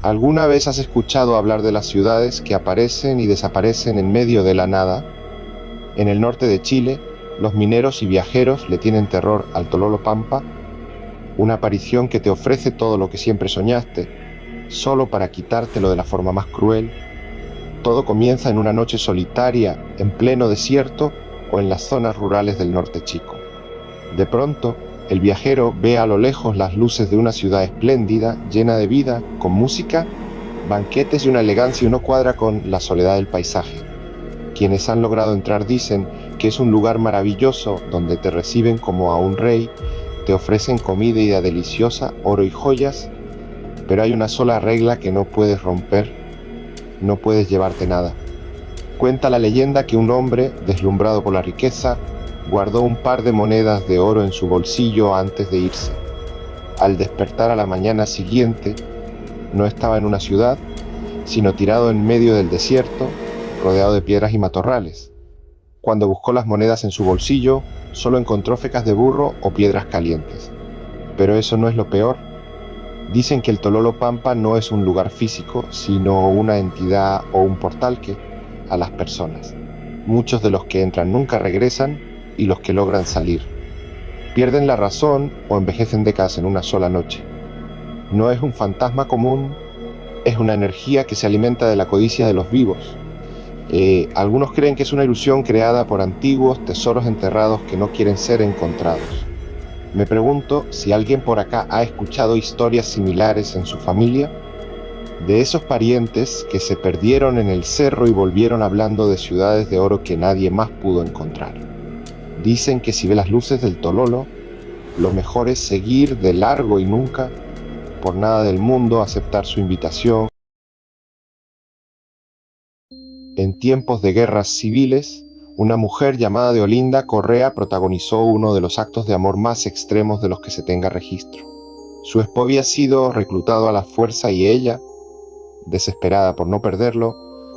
¿Alguna vez has escuchado hablar de las ciudades que aparecen y desaparecen en medio de la nada? En el norte de Chile, los mineros y viajeros le tienen terror al Tololopampa, una aparición que te ofrece todo lo que siempre soñaste, solo para quitártelo de la forma más cruel. Todo comienza en una noche solitaria, en pleno desierto o en las zonas rurales del norte chico. De pronto, el viajero ve a lo lejos las luces de una ciudad espléndida, llena de vida, con música, banquetes y una elegancia y no cuadra con la soledad del paisaje. Quienes han logrado entrar dicen que es un lugar maravilloso donde te reciben como a un rey, te ofrecen comida deliciosa, oro y joyas, pero hay una sola regla que no puedes romper: no puedes llevarte nada. Cuenta la leyenda que un hombre, deslumbrado por la riqueza, guardó un par de monedas de oro en su bolsillo antes de irse. Al despertar a la mañana siguiente, no estaba en una ciudad, sino tirado en medio del desierto, rodeado de piedras y matorrales. Cuando buscó las monedas en su bolsillo, solo encontró fecas de burro o piedras calientes. Pero eso no es lo peor. Dicen que el Tololopampa no es un lugar físico, sino una entidad o un portal que a las personas. Muchos de los que entran nunca regresan y los que logran salir pierden la razón o envejecen décadas en una sola noche. No es un fantasma común, es una energía que se alimenta de la codicia de los vivos. Algunos creen que es una ilusión creada por antiguos tesoros enterrados que no quieren ser encontrados. Me pregunto si alguien por acá ha escuchado historias similares en su familia, de esos parientes que se perdieron en el cerro y volvieron hablando de ciudades de oro que nadie más pudo encontrar. Dicen que si ve las luces del Tololo, lo mejor es seguir de largo y nunca, por nada del mundo, aceptar su invitación. En tiempos de guerras civiles, una mujer llamada Deolinda Correa protagonizó uno de los actos de amor más extremos de los que se tenga registro. Su esposo había sido reclutado a la fuerza y ella, desesperada por no perderlo,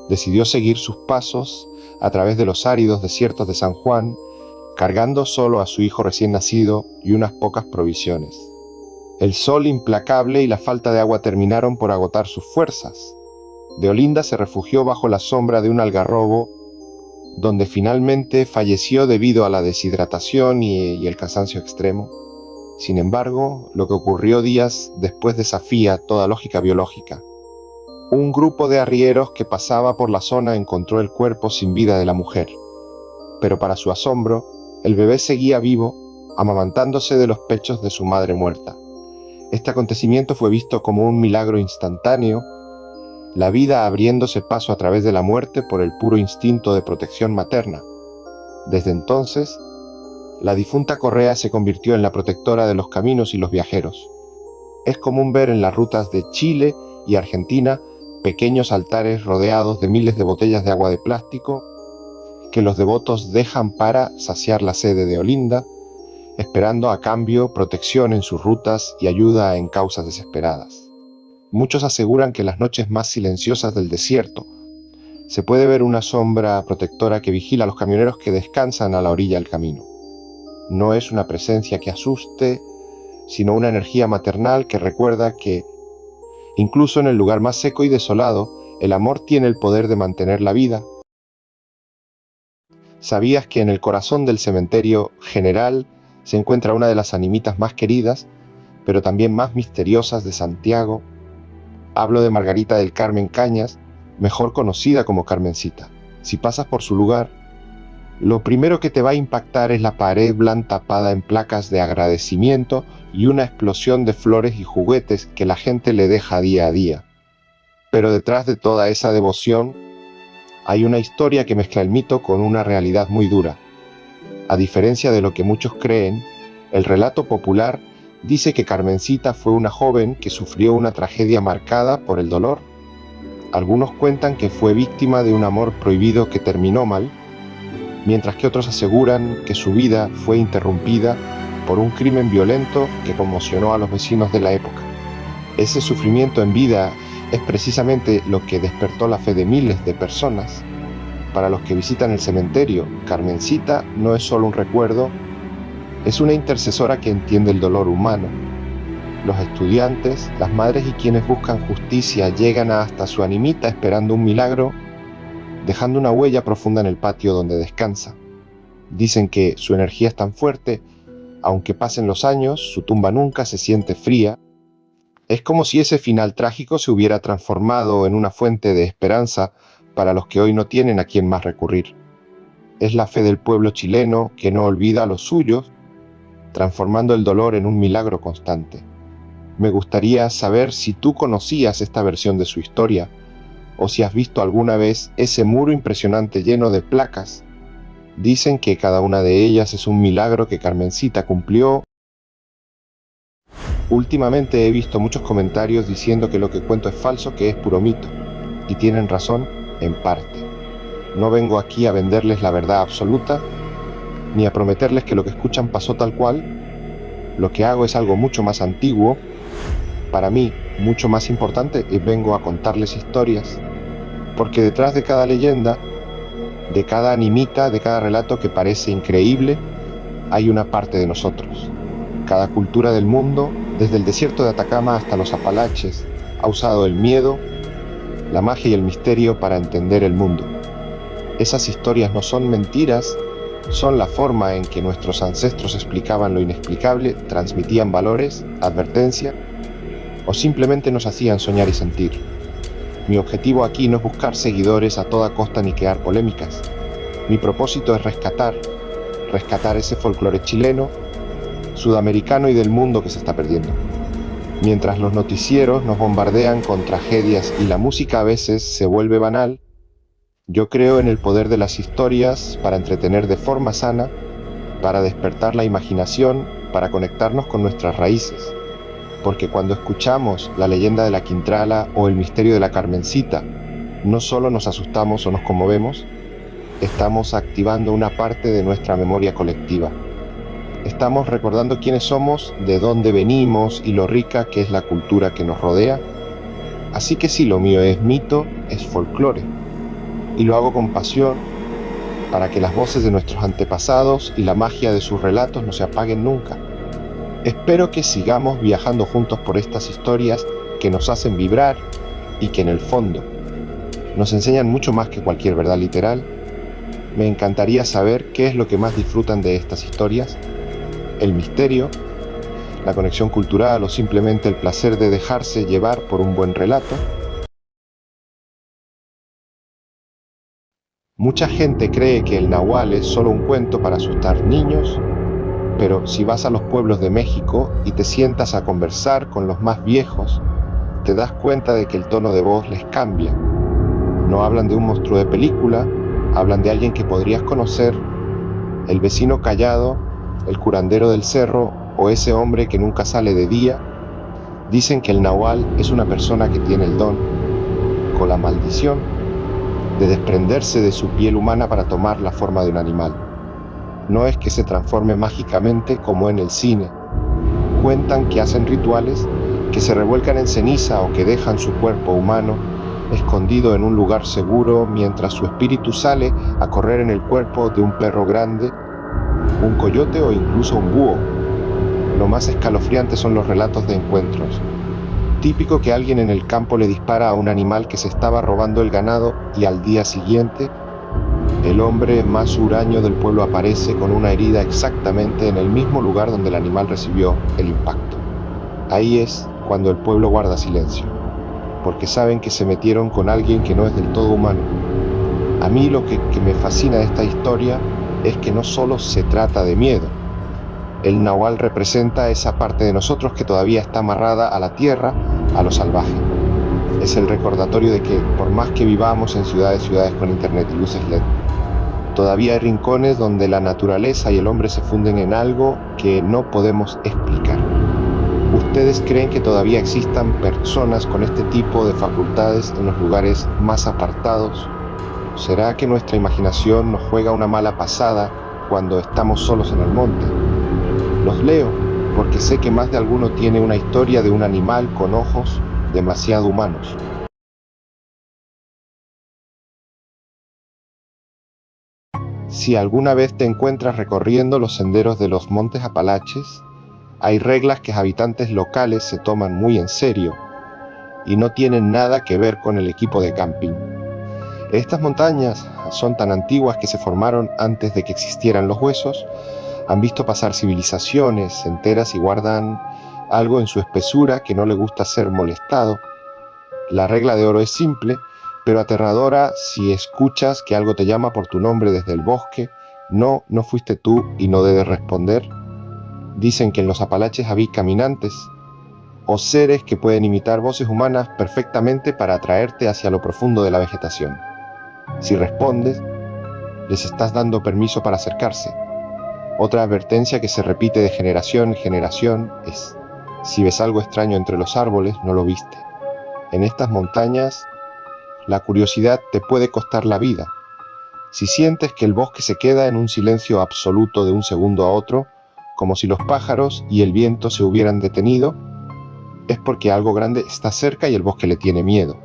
decidió seguir sus pasos a través de los áridos desiertos de San Juan, cargando solo a su hijo recién nacido y unas pocas provisiones. El sol implacable y la falta de agua terminaron por agotar sus fuerzas. Deolinda se refugió bajo la sombra de un algarrobo, donde finalmente falleció debido a la deshidratación y el cansancio extremo. Sin embargo, lo que ocurrió días después desafía toda lógica biológica. Un grupo de arrieros que pasaba por la zona encontró el cuerpo sin vida de la mujer, pero para su asombro, el bebé seguía vivo, amamantándose de los pechos de su madre muerta. Este acontecimiento fue visto como un milagro instantáneo, la vida abriéndose paso a través de la muerte por el puro instinto de protección materna. Desde entonces, la difunta Correa se convirtió en la protectora de los caminos y los viajeros. Es común ver en las rutas de Chile y Argentina pequeños altares rodeados de miles de botellas de agua de plástico que los devotos dejan para saciar la sed de Olinda, esperando a cambio protección en sus rutas y ayuda en causas desesperadas. Muchos aseguran que en las noches más silenciosas del desierto se puede ver una sombra protectora que vigila a los camioneros que descansan a la orilla del camino. No es una presencia que asuste, sino una energía maternal que recuerda que, incluso en el lugar más seco y desolado, el amor tiene el poder de mantener la vida. ¿Sabías que en el corazón del cementerio general se encuentra una de las animitas más queridas, pero también más misteriosas de Santiago? Hablo de Margarita del Carmen Cañas, mejor conocida como Carmencita. Si pasas por su lugar, lo primero que te va a impactar es la pared blanca tapada en placas de agradecimiento y una explosión de flores y juguetes que la gente le deja día a día. Pero detrás de toda esa devoción hay una historia que mezcla el mito con una realidad muy dura. A diferencia de lo que muchos creen, el relato popular dice que Carmencita fue una joven que sufrió una tragedia marcada por el dolor. Algunos cuentan que fue víctima de un amor prohibido que terminó mal, mientras que otros aseguran que su vida fue interrumpida por un crimen violento que conmocionó a los vecinos de la época. Ese sufrimiento en vida es precisamente lo que despertó la fe de miles de personas. Para los que visitan el cementerio, Carmencita no es solo un recuerdo, es una intercesora que entiende el dolor humano. los estudiantes, las madres y quienes buscan justicia llegan hasta su animita esperando un milagro, dejando una huella profunda en el patio donde descansa. Dicen que su energía es tan fuerte, aunque pasen los años, su tumba nunca se siente fría. Es como si ese final trágico se hubiera transformado en una fuente de esperanza para los que hoy no tienen a quién más recurrir. Es la fe del pueblo chileno que no olvida a los suyos, transformando el dolor en un milagro constante. Me gustaría saber si tú conocías esta versión de su historia, o si has visto alguna vez ese muro impresionante lleno de placas. Dicen que cada una de ellas es un milagro que Carmencita cumplió. Últimamente he visto muchos comentarios diciendo que lo que cuento es falso, que es puro mito, y tienen razón en parte. No vengo aquí a venderles la verdad absoluta, ni a prometerles que lo que escuchan pasó tal cual. Lo que hago es algo mucho más antiguo, para mí mucho más importante, y vengo a contarles historias, porque detrás de cada leyenda, de cada animita, de cada relato que parece increíble, hay una parte de nosotros. Cada cultura del mundo, desde el desierto de Atacama hasta los Apalaches, ha usado el miedo, la magia y el misterio para entender el mundo. Esas historias no son mentiras, son la forma en que nuestros ancestros explicaban lo inexplicable, transmitían valores, advertencia, o simplemente nos hacían soñar y sentir. Mi objetivo aquí no es buscar seguidores a toda costa ni crear polémicas. Mi propósito es rescatar ese folclore chileno, sudamericano y del mundo que se está perdiendo. Mientras los noticieros nos bombardean con tragedias y la música a veces se vuelve banal, yo creo en el poder de las historias para entretener de forma sana, para despertar la imaginación, para conectarnos con nuestras raíces. Porque cuando escuchamos la leyenda de la Quintrala o el misterio de la Carmencita, no solo nos asustamos o nos conmovemos, estamos activando una parte de nuestra memoria colectiva. Estamos recordando quiénes somos, de dónde venimos y lo rica que es la cultura que nos rodea. Así que si lo mío es mito, es folclore. Y lo hago con pasión para que las voces de nuestros antepasados y la magia de sus relatos no se apaguen nunca. Espero que sigamos viajando juntos por estas historias que nos hacen vibrar y que en el fondo nos enseñan mucho más que cualquier verdad literal. Me encantaría saber qué es lo que más disfrutan de estas historias, el misterio, la conexión cultural o simplemente el placer de dejarse llevar por un buen relato. Mucha gente cree que el nahual es solo un cuento para asustar niños, pero si vas a los pueblos de México y te sientas a conversar con los más viejos, te das cuenta de que el tono de voz les cambia. No hablan de un monstruo de película, hablan de alguien que podrías conocer, el vecino callado, el curandero del cerro o ese hombre que nunca sale de día. Dicen que el nahual es una persona que tiene el don, con la maldición, de desprenderse de su piel humana para tomar la forma de un animal. No es que se transforme mágicamente como en el cine. Cuentan que hacen rituales, que se revuelcan en ceniza o que dejan su cuerpo humano escondido en un lugar seguro mientras su espíritu sale a correr en el cuerpo de un perro grande, un coyote o incluso un búho. Lo más escalofriante son los relatos de encuentros. Típico que alguien en el campo le dispara a un animal que se estaba robando el ganado y al día siguiente el hombre más huraño del pueblo aparece con una herida exactamente en el mismo lugar donde el animal recibió el impacto. Ahí es cuando el pueblo guarda silencio, porque saben que se metieron con alguien que no es del todo humano. A mí lo que me fascina de esta historia es que no solo se trata de miedo. El nahual representa esa parte de nosotros que todavía está amarrada a la tierra, a lo salvaje. Es el recordatorio de que por más que vivamos en ciudades con internet y luces LED, todavía hay rincones donde la naturaleza y el hombre se funden en algo que no podemos explicar. ¿Ustedes creen que todavía existan personas con este tipo de facultades en los lugares más apartados? ¿Será que nuestra imaginación nos juega una mala pasada cuando estamos solos en el monte? Los leo porque sé que más de alguno tiene una historia de un animal con ojos demasiado humanos. Si alguna vez te encuentras recorriendo los senderos de los Montes Apalaches, Hay reglas que los habitantes locales se toman muy en serio y no tienen nada que ver con el equipo de camping. Estas montañas son tan antiguas que se formaron antes de que existieran los huesos, han visto pasar civilizaciones enteras y guardan algo en su espesura que no le gusta ser molestado. La regla de oro es simple, pero aterradora si escuchas que algo te llama por tu nombre desde el bosque. No, no fuiste tú y no debes responder. Dicen que en los Apalaches había caminantes o seres que pueden imitar voces humanas perfectamente para atraerte hacia lo profundo de la vegetación. Si respondes, les estás dando permiso para acercarse. Otra advertencia que se repite de generación en generación es: si ves algo extraño entre los árboles, no lo viste. En estas montañas, la curiosidad te puede costar la vida. Si sientes que el bosque se queda en un silencio absoluto de un segundo a otro, como si los pájaros y el viento se hubieran detenido, es porque algo grande está cerca y el bosque le tiene miedo.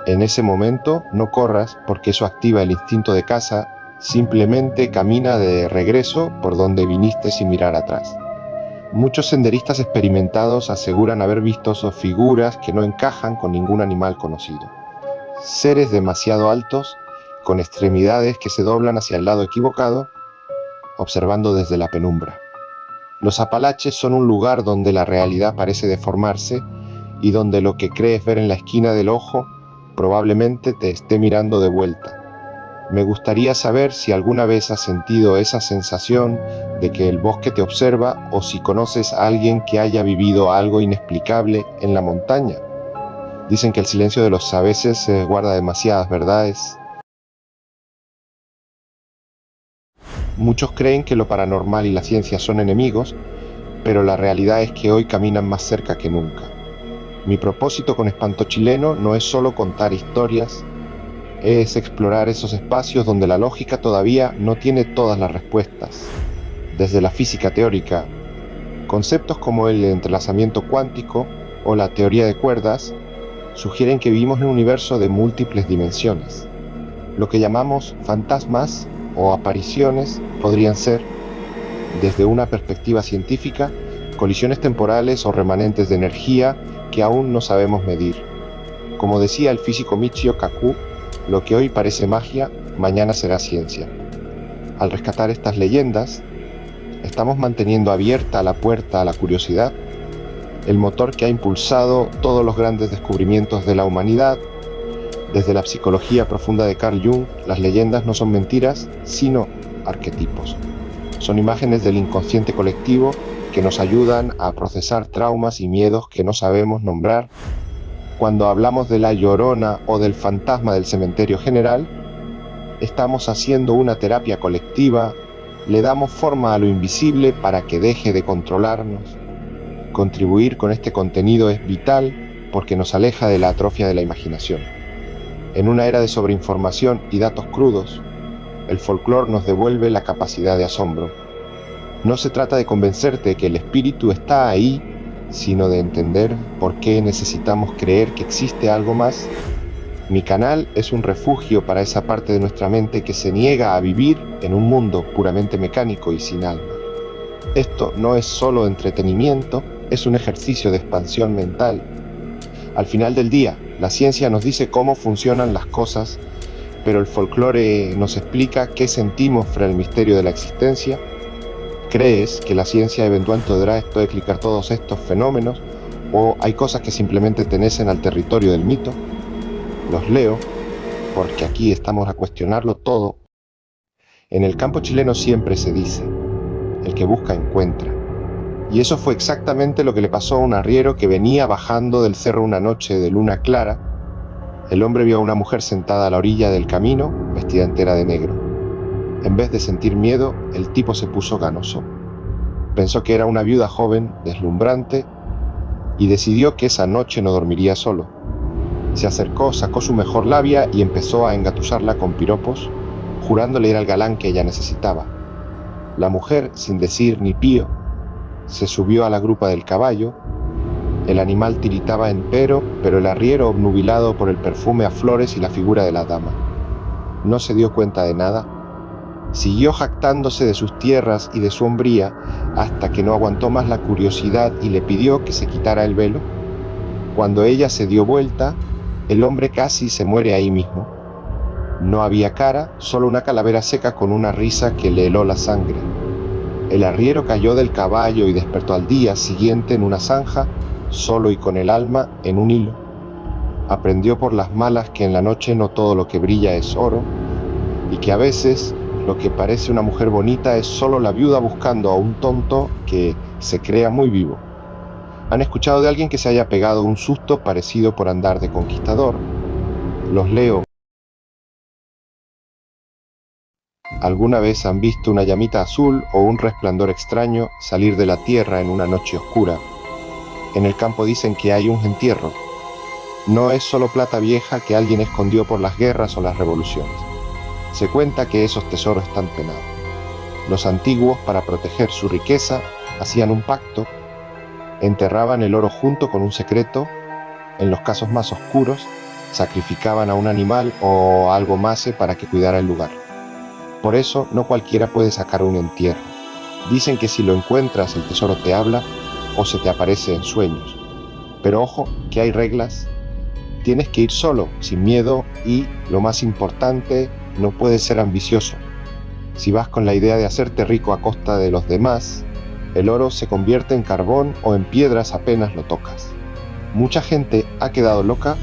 En ese momento no corras porque eso activa el instinto de caza, simplemente camina de regreso por donde viniste sin mirar atrás. Muchos senderistas experimentados aseguran haber visto figuras que no encajan con ningún animal conocido. Seres demasiado altos, con extremidades que se doblan hacia el lado equivocado, observando desde la penumbra. Los Apalaches son un lugar donde la realidad parece deformarse y donde lo que crees ver en la esquina del ojo probablemente te esté mirando de vuelta. Me gustaría saber si alguna vez has sentido esa sensación de que el bosque te observa o si conoces a alguien que haya vivido algo inexplicable en la montaña. Dicen que el silencio de los a veces guarda demasiadas verdades. Muchos creen que lo paranormal y la ciencia son enemigos, pero la realidad es que hoy caminan más cerca que nunca. Mi propósito con Espanto Chileno no es solo contar historias, es explorar esos espacios donde la lógica todavía no tiene todas las respuestas. Desde la física teórica, conceptos como el entrelazamiento cuántico o la teoría de cuerdas sugieren que vivimos en un universo de múltiples dimensiones. Lo que llamamos fantasmas o apariciones podrían ser, desde una perspectiva científica, colisiones temporales o remanentes de energía que aún no sabemos medir. Como decía el físico Michio Kaku, lo que hoy parece magia, mañana será ciencia. Al rescatar estas leyendas, estamos manteniendo abierta la puerta a la curiosidad, el motor que ha impulsado todos los grandes descubrimientos de la humanidad. Desde la psicología profunda de Carl Jung, las leyendas no son mentiras, sino arquetipos. Son imágenes del inconsciente colectivo que nos ayudan a procesar traumas y miedos que no sabemos nombrar. Cuando hablamos de la Llorona o del fantasma del cementerio general, estamos haciendo una terapia colectiva, le damos forma a lo invisible para que deje de controlarnos. Contribuir con este contenido es vital porque nos aleja de la atrofia de la imaginación. En una era de sobreinformación y datos crudos, el folclore nos devuelve la capacidad de asombro. No se trata de convencerte de que el espíritu está ahí, sino de entender por qué necesitamos creer que existe algo más. Mi canal es un refugio para esa parte de nuestra mente que se niega a vivir en un mundo puramente mecánico y sin alma. Esto no es solo entretenimiento, es un ejercicio de expansión mental. Al final del día, la ciencia nos dice cómo funcionan las cosas, pero el folclore nos explica qué sentimos frente al misterio de la existencia. ¿Crees que la ciencia eventualmente podrá explicar todos estos fenómenos? ¿O hay cosas que simplemente tenecen al territorio del mito? Los leo, porque aquí estamos a cuestionarlo todo. En el campo chileno siempre se dice, el que busca encuentra. Y eso fue exactamente lo que le pasó a un arriero que venía bajando del cerro una noche de luna clara. El hombre vio a una mujer sentada a la orilla del camino, vestida entera de negro. En vez de sentir miedo, el tipo se puso ganoso. Pensó que era una viuda joven, deslumbrante, y decidió que esa noche no dormiría solo. Se acercó, sacó su mejor labia y empezó a engatusarla con piropos, jurándole ir al galán que ella necesitaba. La mujer, sin decir ni pío, se subió a la grupa del caballo. El animal tiritaba empero, pero el arriero, obnubilado por el perfume a flores y la figura de la dama, no se dio cuenta de nada. Siguió jactándose de sus tierras y de su hombría hasta que no aguantó más la curiosidad y le pidió que se quitara el velo. Cuando ella se dio vuelta, el hombre casi se muere ahí mismo. No había cara, solo una calavera seca con una risa que le heló la sangre. El arriero cayó del caballo y despertó al día siguiente en una zanja, solo y con el alma en un hilo. Aprendió por las malas que en la noche no todo lo que brilla es oro, y que a veces lo que parece una mujer bonita es solo la viuda buscando a un tonto que se crea muy vivo. ¿Han escuchado de alguien que se haya pegado un susto parecido por andar de conquistador? Los leo. ¿Alguna vez han visto una llamita azul o un resplandor extraño salir de la tierra en una noche oscura? En el campo dicen que hay un entierro. No es solo plata vieja que alguien escondió por las guerras o las revoluciones. Se cuenta que esos tesoros están penados. Los antiguos, para proteger su riqueza, hacían un pacto, enterraban el oro junto con un secreto, en los casos más oscuros, sacrificaban a un animal o algo más para que cuidara el lugar. Por eso, no cualquiera puede sacar un entierro. Dicen que si lo encuentras, el tesoro te habla o se te aparece en sueños. Pero ojo, que hay reglas. Tienes que ir solo, sin miedo y, lo más importante, no puedes ser ambicioso. Si vas con la idea de hacerte rico a costa de los demás, el oro se convierte en carbón o en piedras apenas lo tocas. Mucha gente ha quedado loca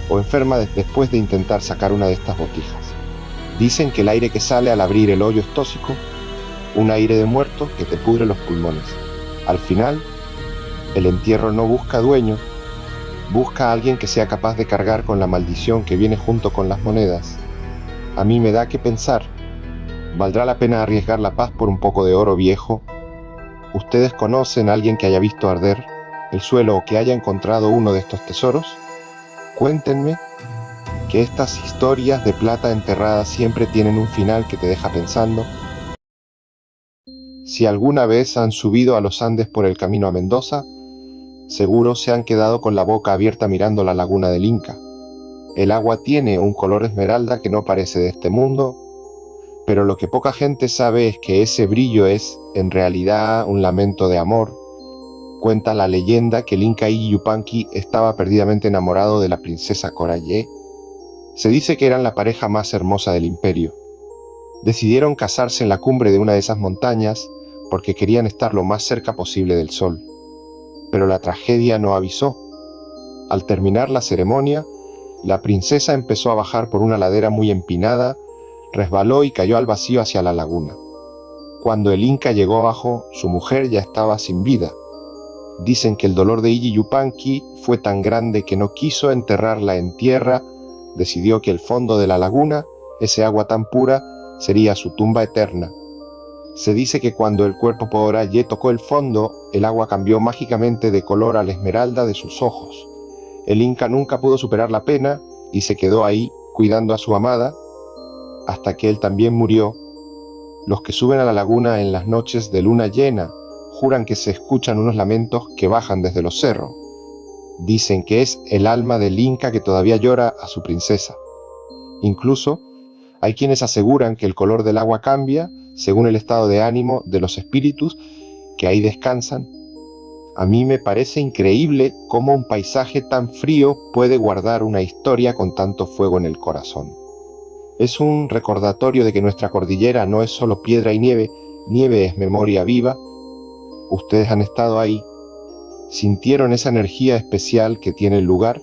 o enferma después de intentar sacar una de estas botijas. Dicen que el aire que sale al abrir el hoyo es tóxico, un aire de muerto que te pudre los pulmones. Al final, el entierro no busca dueño, busca a alguien que sea capaz de cargar con la maldición que viene junto con las monedas. A mí me da que pensar, ¿valdrá la pena arriesgar la paz por un poco de oro viejo? ¿Ustedes conocen a alguien que haya visto arder el suelo o que haya encontrado uno de estos tesoros? Cuéntenme, que estas historias de plata enterrada siempre tienen un final que te deja pensando. Si alguna vez han subido a los Andes por el camino a Mendoza, seguro se han quedado con la boca abierta mirando la laguna del Inca. El agua tiene un color esmeralda que no parece de este mundo, pero lo que poca gente sabe es que ese brillo es, en realidad, un lamento de amor. Cuenta la leyenda que el Inca Iji Yupanqui estaba perdidamente enamorado de la princesa Corallé. Se dice que eran la pareja más hermosa del imperio. Decidieron casarse en la cumbre de una de esas montañas porque querían estar lo más cerca posible del sol. Pero la tragedia no avisó. Al terminar la ceremonia, la princesa empezó a bajar por una ladera muy empinada, resbaló y cayó al vacío hacia la laguna. Cuando el Inca llegó abajo, su mujer ya estaba sin vida. Dicen que el dolor de Iji Yupanqui fue tan grande que no quiso enterrarla en tierra, decidió que el fondo de la laguna, ese agua tan pura, sería su tumba eterna. Se dice que cuando el cuerpo por Corallé tocó el fondo, el agua cambió mágicamente de color a la esmeralda de sus ojos. El Inca nunca pudo superar la pena y se quedó ahí cuidando a su amada hasta que él también murió. Los que suben a la laguna en las noches de luna llena juran que se escuchan unos lamentos que bajan desde los cerros. Dicen que es el alma del Inca que todavía llora a su princesa. Incluso hay quienes aseguran que el color del agua cambia según el estado de ánimo de los espíritus que ahí descansan. A mí me parece increíble cómo un paisaje tan frío puede guardar una historia con tanto fuego en el corazón. Es un recordatorio de que nuestra cordillera no es solo piedra y nieve, nieve es memoria viva. Ustedes han estado ahí, sintieron esa energía especial que tiene el lugar.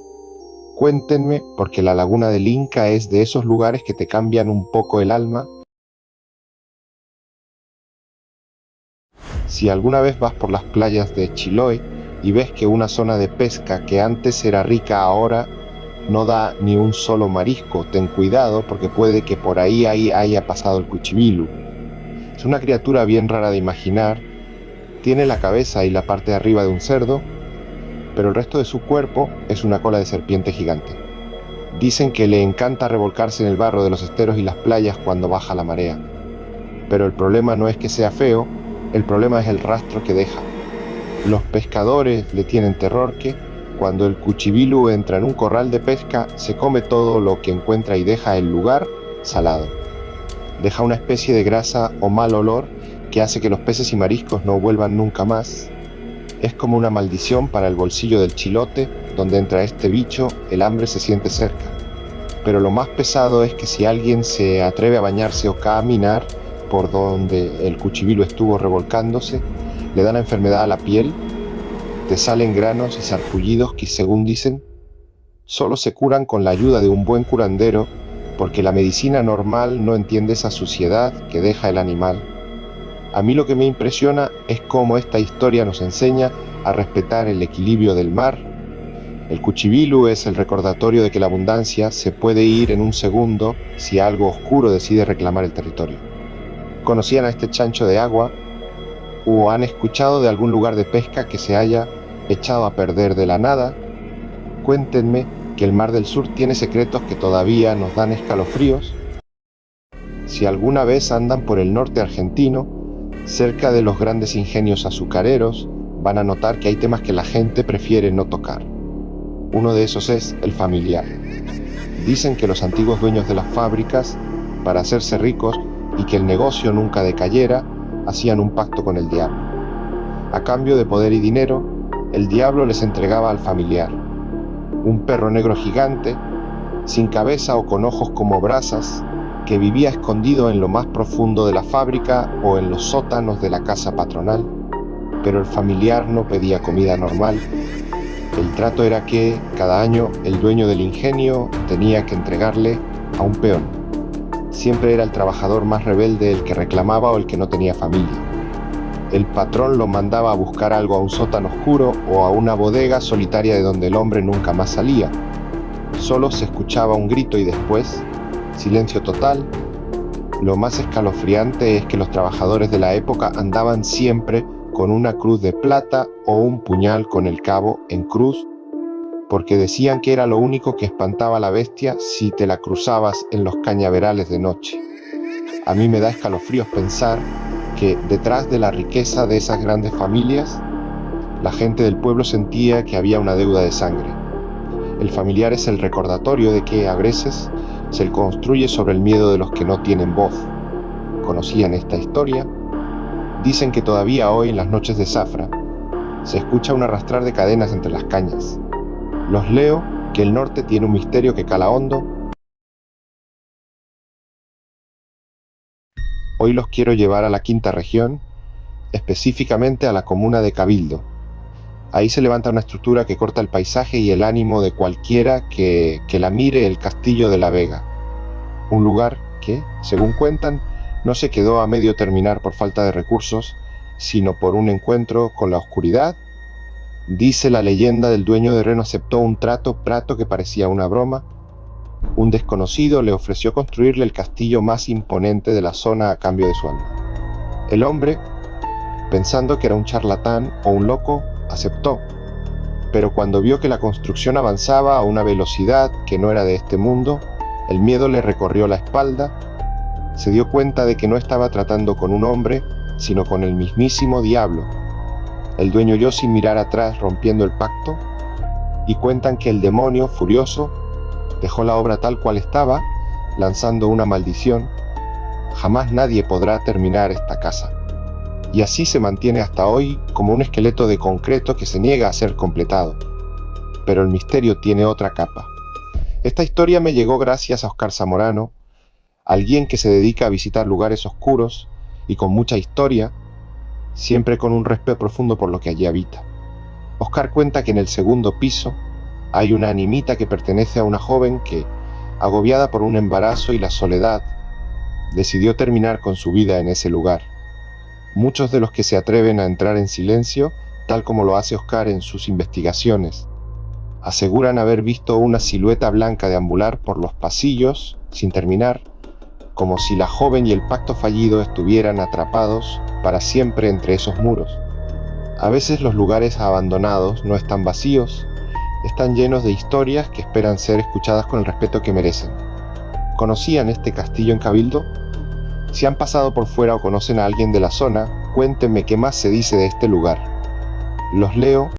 Cuéntenme, porque la laguna del Inca es de esos lugares que te cambian un poco el alma. Si alguna vez vas por las playas de Chiloé y ves que una zona de pesca que antes era rica ahora no da ni un solo marisco, ten cuidado porque puede que por ahí haya pasado el cuchibilu. Es una criatura bien rara de imaginar, tiene la cabeza y la parte de arriba de un cerdo, pero el resto de su cuerpo es una cola de serpiente gigante. Dicen que le encanta revolcarse en el barro de los esteros y las playas cuando baja la marea. Pero el problema no es que sea feo, el problema es el rastro que deja. Los pescadores le tienen terror que, cuando el cuchibilu entra en un corral de pesca, se come todo lo que encuentra y deja el lugar salado. Deja una especie de grasa o mal olor que hace que los peces y mariscos no vuelvan nunca más. Es como una maldición para el bolsillo del chilote, donde entra este bicho, el hambre se siente cerca. Pero lo más pesado es que si alguien se atreve a bañarse o caminar por donde el cuchivilo estuvo revolcándose, le da la enfermedad a la piel, te salen granos y sarpullidos que, según dicen, solo se curan con la ayuda de un buen curandero, porque la medicina normal no entiende esa suciedad que deja el animal. A mí lo que me impresiona es cómo esta historia nos enseña a respetar el equilibrio del mar. El cuchibilu es el recordatorio de que la abundancia se puede ir en un segundo si algo oscuro decide reclamar el territorio. ¿Conocían a este chancho de agua o han escuchado de algún lugar de pesca que se haya echado a perder de la nada? Cuéntenme que el Mar del Sur tiene secretos que todavía nos dan escalofríos. Si alguna vez andan por el norte argentino, cerca de los grandes ingenios azucareros, van a notar que hay temas que la gente prefiere no tocar. Uno de esos es el familiar. Dicen que los antiguos dueños de las fábricas, para hacerse ricos y que el negocio nunca decayera, hacían un pacto con el diablo. A cambio de poder y dinero, el diablo les entregaba al familiar, un perro negro gigante, sin cabeza o con ojos como brasas, que vivía escondido en lo más profundo de la fábrica o en los sótanos de la casa patronal. Pero el familiar no pedía comida normal. El trato era que, cada año, el dueño del ingenio tenía que entregarle a un peón. Siempre era el trabajador más rebelde el que reclamaba o el que no tenía familia. El patrón lo mandaba a buscar algo a un sótano oscuro o a una bodega solitaria de donde el hombre nunca más salía. Solo se escuchaba un grito y después, silencio total. Lo más escalofriante es que los trabajadores de la época andaban siempre con una cruz de plata o un puñal con el cabo en cruz, porque decían que era lo único que espantaba a la bestia si te la cruzabas en los cañaverales de noche. A mí me da escalofríos pensar que detrás de la riqueza de esas grandes familias, la gente del pueblo sentía que había una deuda de sangre. El familiar es el recordatorio de que a veces se construye sobre el miedo de los que no tienen voz. ¿Conocían esta historia? Dicen que todavía hoy, en las noches de zafra, se escucha un arrastrar de cadenas entre las cañas. Los leo que el norte tiene un misterio que cala hondo. Hoy los quiero llevar a la quinta región, específicamente a la comuna de Cabildo. Ahí se levanta una estructura que corta el paisaje y el ánimo de cualquiera que la mire, el Castillo de la Vega. Un lugar que, según cuentan, no se quedó a medio terminar por falta de recursos, sino por un encuentro con la oscuridad. Dice la leyenda del dueño de Reno aceptó un trato que parecía una broma. Un desconocido le ofreció construirle el castillo más imponente de la zona a cambio de su alma. El hombre, pensando que era un charlatán o un loco, aceptó, pero cuando vio que la construcción avanzaba a una velocidad que no era de este mundo, el miedo le recorrió la espalda. Se dio cuenta de que no estaba tratando con un hombre, sino con el mismísimo diablo. El dueño oyó sin mirar atrás, rompiendo el pacto, y cuentan que el demonio, furioso, dejó la obra tal cual estaba, lanzando una maldición: jamás nadie podrá terminar esta casa. Y así se mantiene hasta hoy como un esqueleto de concreto que se niega a ser completado. Pero el misterio tiene otra capa. Esta historia me llegó gracias a Oscar Zamorano, alguien que se dedica a visitar lugares oscuros y con mucha historia, siempre con un respeto profundo por lo que allí habita. Oscar cuenta que en el segundo piso hay una animita que pertenece a una joven que, agobiada por un embarazo y la soledad, decidió terminar con su vida en ese lugar. Muchos de los que se atreven a entrar en silencio, tal como lo hace Oscar en sus investigaciones, aseguran haber visto una silueta blanca deambular por los pasillos sin terminar, como si la joven y el pacto fallido estuvieran atrapados para siempre entre esos muros. A veces los lugares abandonados no están vacíos, están llenos de historias que esperan ser escuchadas con el respeto que merecen. ¿Conocían este castillo en Cabildo? Si han pasado por fuera o conocen a alguien de la zona, cuéntenme qué más se dice de este lugar. Los leo